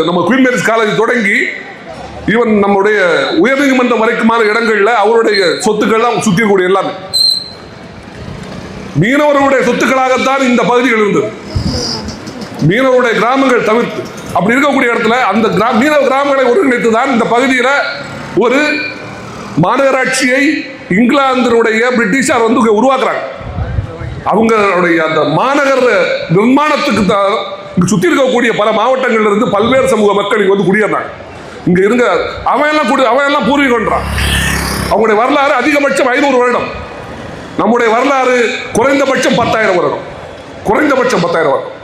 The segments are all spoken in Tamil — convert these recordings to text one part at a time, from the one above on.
நம்ம குயின் மேரிஸ் காலேஜ் தொடங்கி ஈவன் நம்முடைய உயர்நீதிமன்றம் வரைக்குமான இடங்கள்ல அவருடைய சொத்துக்கள்லாம் சுத்திக்கூடிய எல்லாமே மீனவர்களுடைய சொத்துக்களாகத்தான் இந்த பகுதிகள் இருந்தது. மீனவருடைய கிராமங்கள் தவிர்த்து அப்படி இருக்கக்கூடிய இடத்துல அந்த மீனவ கிராமங்களை ஒருங்கிணைத்து தான் இந்த பகுதியில் ஒரு மாநகராட்சியை இங்கிலாந்தினுடைய பிரிட்டிஷார் வந்து உருவாக்குறாங்க. அவங்களுடைய அந்த மாநகர நிர்மாணத்துக்கு தான் சுற்றி இருக்கக்கூடிய பல மாவட்டங்கள்ல இருந்து பல்வேறு சமூக மக்கள் இங்கே வந்து குடியேறாங்க. இங்க இருங்க அவன் பூர்வீகன்றான். அவங்களுடைய வரலாறு அதிகபட்சம் 500 வருடம். நம்முடைய வரலாறு குறைந்தபட்சம் 10,000 வருடம். குறைந்தபட்சம் 10,000 வருடம்.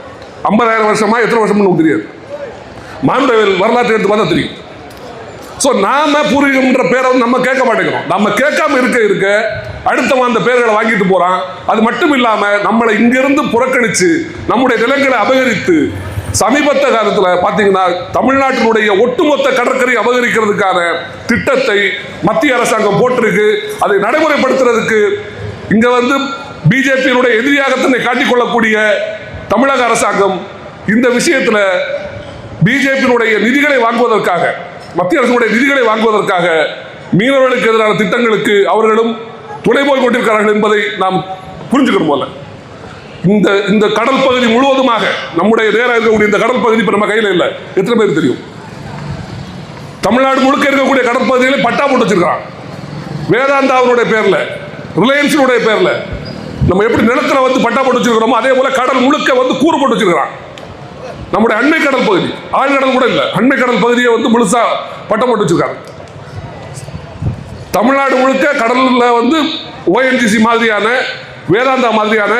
50,000 வருஷமா எத்தனை வருஷம்னு தெரியாது. மானுடவியல் வரலாற்றை எடுத்து பார்த்தா தெரியும். ஸோ நாம பூர்வீகம்ன்ற பேரை நம்ம கேட்க மாட்டேங்கிறோம். நம்ம கேட்காம இருக்க அடுத்தவன் அந்த பேர்களை வாங்கிட்டு போறான். அது மட்டும் இல்லாம நம்மளை இங்கிருந்து புறக்கணிச்சு நம்முடைய நிலங்களை அபகரித்து சமீபத்த காலத்தில் பார்த்தீங்கன்னா தமிழ்நாட்டினுடைய ஒட்டுமொத்த கடற்கரை அபகரிக்கிறதுக்கான திட்டத்தை மத்திய அரசாங்கம் போட்டிருக்கு. அதை நடைமுறைப்படுத்துறதுக்கு இங்க வந்து பிஜேபியினுடைய எதிரியாக தன்னை காட்டிக்கொள்ளக்கூடிய தமிழக அரசாங்கம் இந்த விஷயத்தில் பிஜேபியினுடைய நிதிகளை வாங்குவதற்காக, மத்திய அரசுடைய நிதிகளை வாங்குவதற்காக மீனவர்களுக்கு எதிரான திட்டங்களுக்கு அவர்களும் துணை போய் கொண்டிருக்கிறார்கள் என்பதை நாம் புரிஞ்சுக்கணும். போல இந்த கடல் பகுதி முழுவதுமாக நம்முடைய நேராக இருக்கக்கூடிய இந்த கடல் பகுதி இப்ப நம்ம கையில் இல்லை. எத்தனை பேர் தெரியும்? தமிழ்நாடு முழுக்க இருக்கக்கூடிய கடல் பகுதிகளை பட்டா போட்டு வச்சிருக்கான். வேதாந்தாவுடைய பேர்ல, ரிலையன்ஸினுடைய பேர்ல நம்ம எப்படி நிலத்துல வந்து பட்டா போட்டு வச்சிருக்கிறோமோ அதே போல கடல் முழுக்க வந்து கூறு போட்டு வச்சிருக்கிறான். நம்முடைய அண்மை கடல் பகுதி, ஆழ்கடல் கூட இல்லை, அண்மை கடல் பகுதியை வந்து முழுசா பட்டம் போட்டு வச்சிருக்காங்க. தமிழ்நாடு முழுக்க கடல்ல வந்து ONGC மாதிரியான, வேதாந்தா மாதிரியான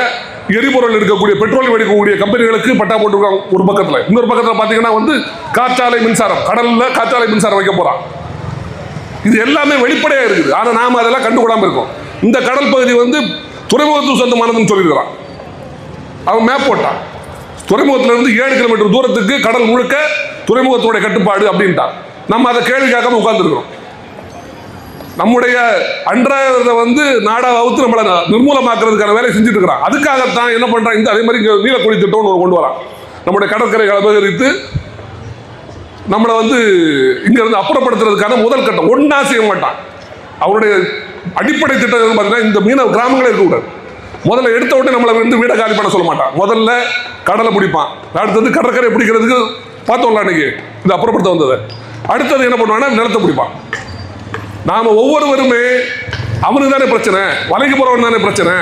எரிபொருள் இருக்கக்கூடிய, பெட்ரோலியம் எடுக்கக்கூடிய கம்பெனிகளுக்கு பட்டா போட்டுருக்காங்க ஒரு பக்கத்தில். இன்னொரு பக்கத்தில் பார்த்தீங்கன்னா வந்து காற்றாலை மின்சாரம், கடல்ல காற்றாலை மின்சாரம் வைக்க போறான். இது எல்லாமே வெளிப்படையாக இருக்குது. ஆனால் நாம அதெல்லாம் கண்டுகொள்ளாமல் இருக்கோம். இந்த கடல் பகுதி வந்து துறைமுகத்துக்கு சொந்தமானதுன்னு சொல்லியிருக்கிறான். அவன் மேப் போட்டான். துறைமுகத்திலிருந்து 7 கிலோமீட்டர் தூரத்துக்கு கடல் முழுக்க துறைமுகத்துடைய கட்டுப்பாடு அப்படின்ட்டான். நம்ம அதை கேள்வி கேட்காம உட்கார்ந்துருக்கிறோம். நம்முடைய அன்றாட வந்து நாடா அவுத்து நம்மளை நிர்மூலமாக்குறதுக்கான வேலையை செஞ்சுட்டு இருக்கிறான். அதுக்காகத்தான் என்ன பண்றான், இந்த அதே மாதிரி நீலக்குழி திட்டம்னு கொண்டு வரான். நம்முடைய கடற்கரைகளை அபகரித்து நம்மளை வந்து இங்க இருந்து அப்புறப்படுத்துறதுக்கான முதல் கட்டம். ஒன்னா செய்ய மாட்டான். அவருடைய அடிப்படை திட்டம் பார்த்தீங்கன்னா இந்த மீனவ கிராமங்களே இருக்கக்கூடாது. முதல்ல எடுத்த உடனே நம்மளை வந்து வீட காலி பண்ண சொல்ல மாட்டான். முதல்ல கடலை பிடிப்பான். அடுத்தது கடற்கரை பிடிக்கிறதுக்கு பார்த்தோம்ல அன்னைக்கு இது அப்புறப்படுத்த வந்தது. அடுத்தது என்ன பண்ணுவான்னா நிலத்தை பிடிப்பான். நாம ஒவ்வொருவருமே அவனுக்கு தானே பிரச்சனை, வலைக்கு போறவன் தானே பிரச்சனை,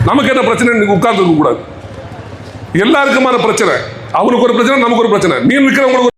நமக்கு என்ன பிரச்சனை உட்கார்ந்து இருக்க கூடாது. எல்லாருக்குமான பிரச்சனை. அவனுக்கு ஒரு பிரச்சனை, நமக்கு ஒரு பிரச்சனை. மீன் விற்கிறவங்களுக்கு